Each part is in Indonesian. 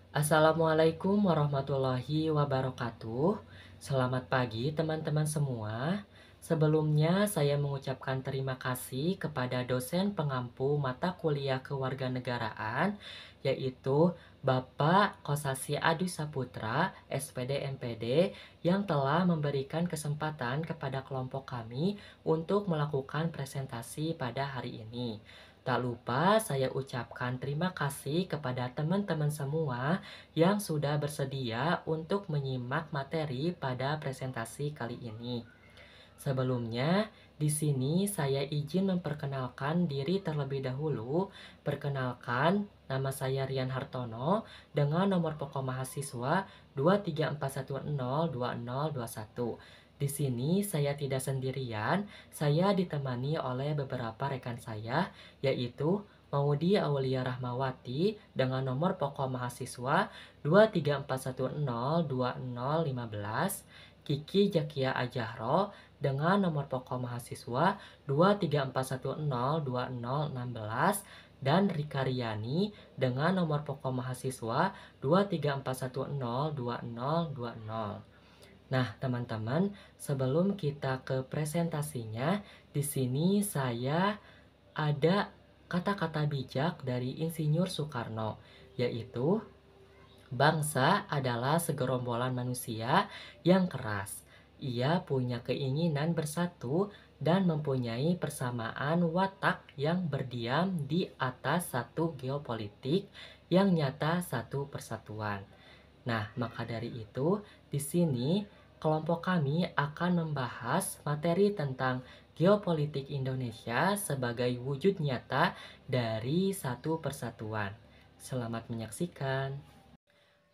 Assalamualaikum warahmatullahi wabarakatuh. Selamat pagi teman-teman semua. Sebelumnya saya mengucapkan terima kasih kepada dosen pengampu mata kuliah kewarganegaraan yaitu Bapak Kosasi Adu Saputra, SPD MPD yang telah memberikan kesempatan kepada kelompok kami untuk melakukan presentasi pada hari ini. Tak lupa saya ucapkan terima kasih kepada teman-teman semua yang sudah bersedia untuk menyimak materi pada presentasi kali ini. Sebelumnya, di sini saya izin memperkenalkan diri terlebih dahulu. Perkenalkan, nama saya Rian Hartono dengan nomor pokok mahasiswa 234102021. Di sini saya tidak sendirian, saya ditemani oleh beberapa rekan saya, yaitu Maudi Aulia Rahmawati dengan nomor pokok mahasiswa 234102015, Kiki Jakia Ajahro dengan nomor pokok mahasiswa 234102016 dan Rika Riani dengan nomor pokok mahasiswa 234102020. Nah, teman-teman, sebelum kita ke presentasinya, di sini saya ada kata-kata bijak dari Insinyur Soekarno, yaitu bangsa adalah segerombolan manusia yang keras. Ia punya keinginan bersatu dan mempunyai persamaan watak yang berdiam di atas satu geopolitik yang nyata satu persatuan. Nah, maka dari itu, di sini kelompok kami akan membahas materi tentang geopolitik Indonesia sebagai wujud nyata dari satu persatuan. Selamat menyaksikan.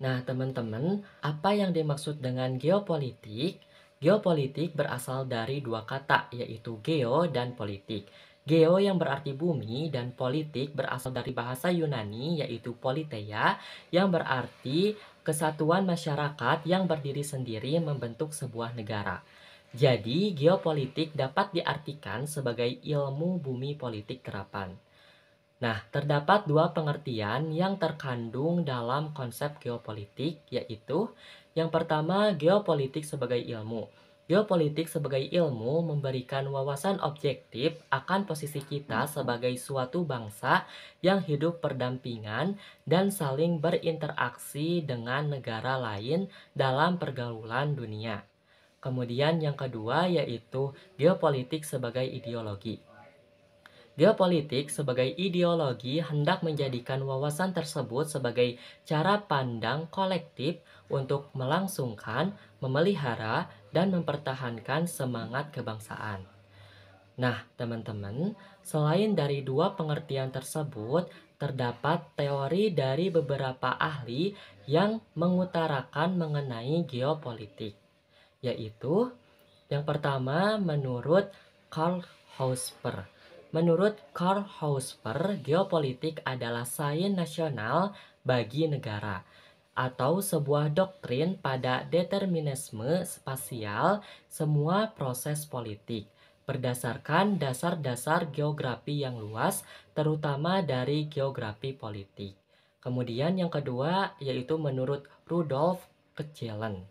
Nah, teman-teman, apa yang dimaksud dengan geopolitik? Geopolitik berasal dari dua kata, yaitu geo dan politik. Geo yang berarti bumi dan politik berasal dari bahasa Yunani, yaitu politeia, yang berarti kesatuan masyarakat yang berdiri sendiri membentuk sebuah negara. Jadi, geopolitik dapat diartikan sebagai ilmu bumi politik terapan. Nah, terdapat dua pengertian yang terkandung dalam konsep geopolitik, yaitu yang pertama, geopolitik sebagai ilmu. Geopolitik sebagai ilmu memberikan wawasan objektif akan posisi kita sebagai suatu bangsa yang hidup berdampingan dan saling berinteraksi dengan negara lain dalam pergaulan dunia. Kemudian yang kedua yaitu geopolitik sebagai ideologi. Geopolitik sebagai ideologi hendak menjadikan wawasan tersebut sebagai cara pandang kolektif untuk melangsungkan, memelihara, dan mempertahankan semangat kebangsaan. Nah, teman-teman, selain dari dua pengertian tersebut, terdapat teori dari beberapa ahli yang mengutarakan mengenai geopolitik, yaitu yang pertama menurut Karl Hausper. Menurut Karl Hausper, geopolitik adalah sains nasional bagi negara atau sebuah doktrin pada determinisme spasial semua proses politik berdasarkan dasar-dasar geografi yang luas, terutama dari geografi politik. Kemudian yang kedua yaitu menurut Rudolf Kjellén,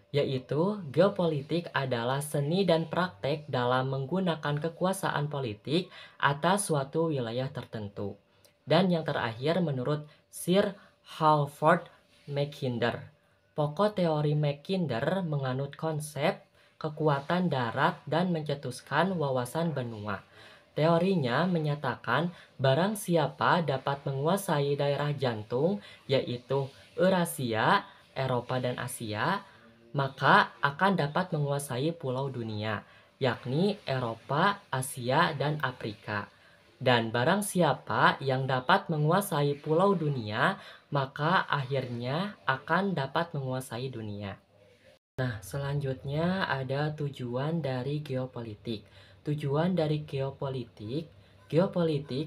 yaitu geopolitik adalah seni dan praktek dalam menggunakan kekuasaan politik atas suatu wilayah tertentu. Dan yang terakhir menurut Sir Halford Mackinder. Pokok teori Mackinder menganut konsep kekuatan darat dan mencetuskan wawasan benua. Teorinya menyatakan barang siapa dapat menguasai daerah jantung, yaitu Eurasia, Eropa dan Asia, maka akan dapat menguasai pulau dunia, yakni Eropa, Asia, dan Afrika. Dan barang siapa yang dapat menguasai pulau dunia, maka akhirnya akan dapat menguasai dunia. Nah, selanjutnya ada tujuan dari geopolitik. Tujuan dari geopolitik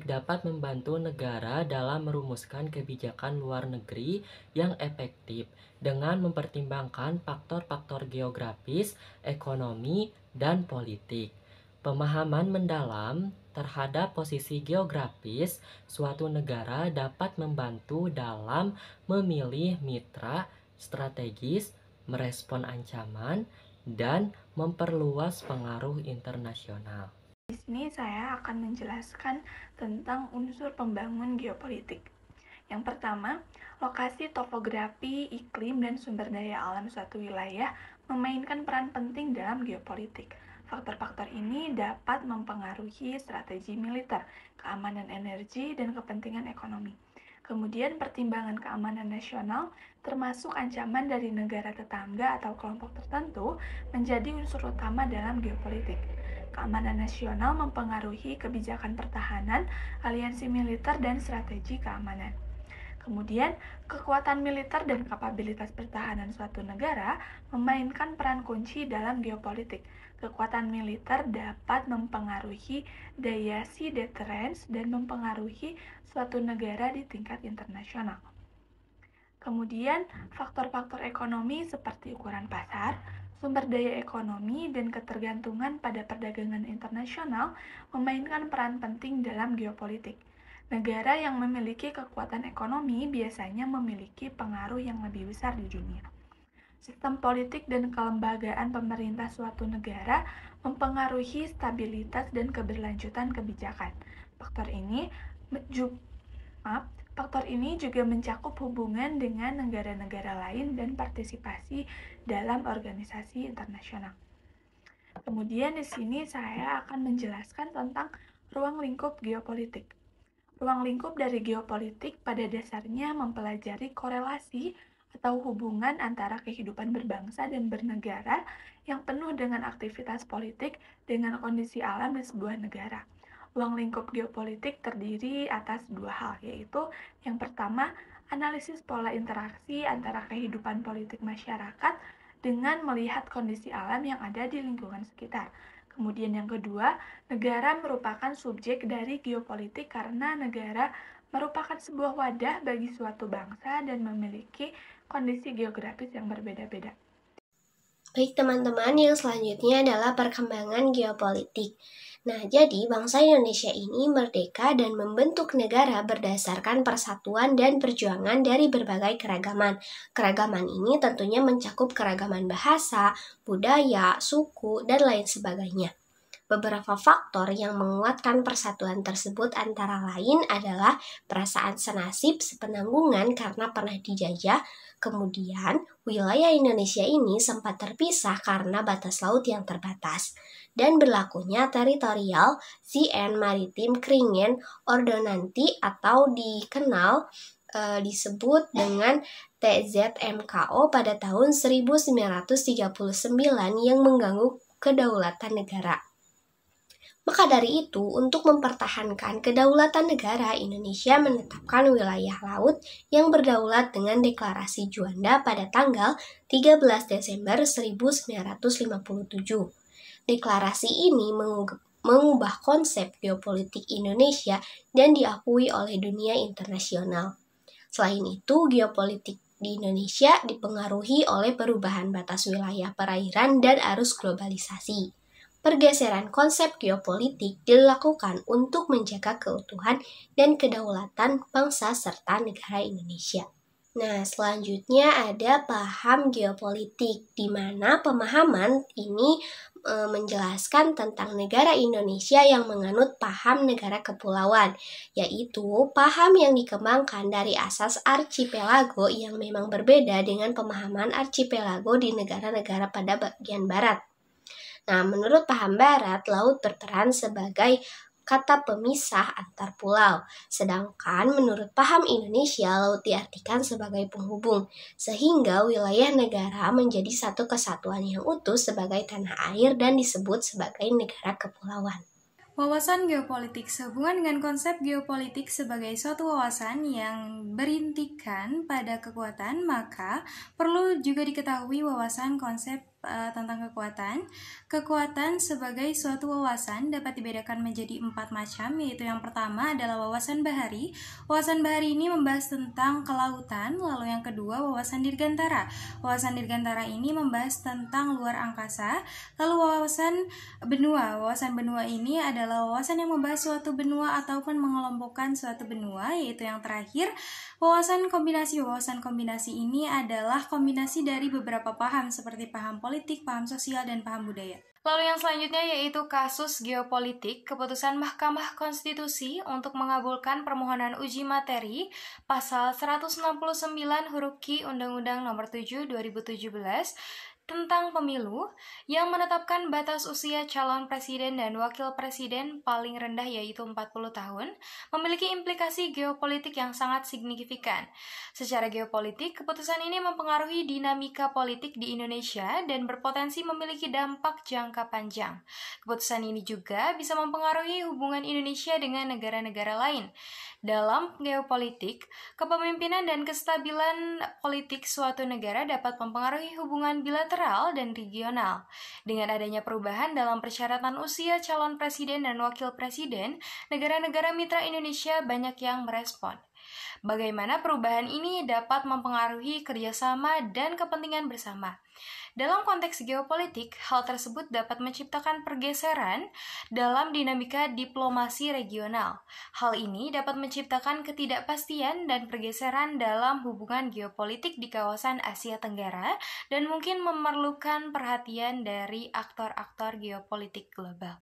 dapat membantu negara dalam merumuskan kebijakan luar negeri yang efektif dengan mempertimbangkan faktor-faktor geografis, ekonomi, dan politik. Pemahaman mendalam terhadap posisi geografis, suatu negara dapat membantu dalam memilih mitra strategis, merespon ancaman, dan memperluas pengaruh internasional. Di sini saya akan menjelaskan tentang unsur pembangun geopolitik. Yang pertama, lokasi, topografi, iklim, dan sumber daya alam suatu wilayah memainkan peran penting dalam geopolitik. Faktor-faktor ini dapat mempengaruhi strategi militer, keamanan energi, dan kepentingan ekonomi. Kemudian pertimbangan keamanan nasional, termasuk ancaman dari negara tetangga atau kelompok tertentu, menjadi unsur utama dalam geopolitik. Keamanan nasional mempengaruhi kebijakan pertahanan, aliansi militer, dan strategi keamanan. Kemudian, kekuatan militer dan kapabilitas pertahanan suatu negara memainkan peran kunci dalam geopolitik. Kekuatan militer dapat mempengaruhi daya si deterrence dan mempengaruhi suatu negara di tingkat internasional. Kemudian, faktor-faktor ekonomi seperti ukuran pasar, sumber daya ekonomi, dan ketergantungan pada perdagangan internasional memainkan peran penting dalam geopolitik. Negara yang memiliki kekuatan ekonomi biasanya memiliki pengaruh yang lebih besar di dunia. Sistem politik dan kelembagaan pemerintah suatu negara mempengaruhi stabilitas dan keberlanjutan kebijakan. Faktor ini juga mencakup hubungan dengan negara-negara lain dan partisipasi dalam organisasi internasional. Kemudian di sini saya akan menjelaskan tentang ruang lingkup geopolitik. Ruang lingkup dari geopolitik pada dasarnya mempelajari korelasi atau hubungan antara kehidupan berbangsa dan bernegara yang penuh dengan aktivitas politik dengan kondisi alam di sebuah negara. Ruang lingkup geopolitik terdiri atas dua hal, yaitu yang pertama, analisis pola interaksi antara kehidupan politik masyarakat dengan melihat kondisi alam yang ada di lingkungan sekitar. Kemudian yang kedua, negara merupakan subjek dari geopolitik karena negara merupakan sebuah wadah bagi suatu bangsa dan memiliki kondisi geografis yang berbeda-beda. Baik teman-teman, yang selanjutnya adalah perkembangan geopolitik. Nah, jadi bangsa Indonesia ini merdeka dan membentuk negara berdasarkan persatuan dan perjuangan dari berbagai keragaman. Keragaman ini tentunya mencakup keragaman bahasa, budaya, suku, dan lain sebagainya. Beberapa faktor yang menguatkan persatuan tersebut antara lain adalah perasaan senasib sepenanggungan karena pernah dijajah. Kemudian, wilayah Indonesia ini sempat terpisah karena batas laut yang terbatas. Dan berlakunya teritorial sea and maritime kringen ordonansi atau disebut dengan TZMKO pada tahun 1939 yang mengganggu kedaulatan negara. Maka dari itu, untuk mempertahankan kedaulatan negara, Indonesia menetapkan wilayah laut yang berdaulat dengan Deklarasi Juanda pada tanggal 13 Desember 1957. Deklarasi ini mengubah konsep geopolitik Indonesia dan diakui oleh dunia internasional. Selain itu, geopolitik di Indonesia dipengaruhi oleh perubahan batas wilayah perairan dan arus globalisasi. Pergeseran konsep geopolitik dilakukan untuk menjaga keutuhan dan kedaulatan bangsa serta negara Indonesia. Nah, selanjutnya ada paham geopolitik, di mana pemahaman ini menjelaskan tentang negara Indonesia yang menganut paham negara kepulauan, yaitu paham yang dikembangkan dari asas archipelago yang memang berbeda dengan pemahaman archipelago di negara-negara pada bagian barat. Nah, menurut paham barat, laut berperan sebagai kata pemisah antar pulau, sedangkan menurut paham Indonesia, laut diartikan sebagai penghubung, sehingga wilayah negara menjadi satu kesatuan yang utuh sebagai tanah air dan disebut sebagai negara kepulauan. Wawasan geopolitik sehubungan dengan konsep geopolitik sebagai suatu wawasan yang berintikan pada kekuatan, maka perlu juga diketahui wawasan konsep tentang kekuatan. Kekuatan sebagai suatu wawasan dapat dibedakan menjadi 4 macam, yaitu yang pertama adalah wawasan bahari. Wawasan bahari ini membahas tentang kelautan, lalu yang kedua wawasan dirgantara. Wawasan dirgantara ini membahas tentang luar angkasa. Lalu wawasan benua. Wawasan benua ini adalah wawasan yang membahas suatu benua ataupun mengelompokkan suatu benua, yaitu yang terakhir wawasan kombinasi. Wawasan kombinasi ini adalah kombinasi dari beberapa paham seperti paham politik, paham sosial, dan paham budaya. Lalu yang selanjutnya yaitu kasus geopolitik, keputusan Mahkamah Konstitusi untuk mengabulkan permohonan uji materi pasal 169 huruf Q Undang-Undang Nomor 7 2017 tentang pemilu yang menetapkan batas usia calon presiden dan wakil presiden paling rendah yaitu 40 tahun, memiliki implikasi geopolitik yang sangat signifikan. Secara geopolitik, keputusan ini mempengaruhi dinamika politik di Indonesia dan berpotensi memiliki dampak jangka panjang. Keputusan ini juga bisa mempengaruhi hubungan Indonesia dengan negara-negara lain. Dalam geopolitik, kepemimpinan dan kestabilan politik suatu negara dapat mempengaruhi hubungan bilateral dan regional. Dengan adanya perubahan dalam persyaratan usia calon presiden dan wakil presiden, negara-negara mitra Indonesia banyak yang merespon. Bagaimana perubahan ini dapat mempengaruhi kerjasama dan kepentingan bersama. Dalam konteks geopolitik, hal tersebut dapat menciptakan pergeseran dalam dinamika diplomasi regional. Hal ini dapat menciptakan ketidakpastian dan pergeseran dalam hubungan geopolitik di kawasan Asia Tenggara dan mungkin memerlukan perhatian dari aktor-aktor geopolitik global.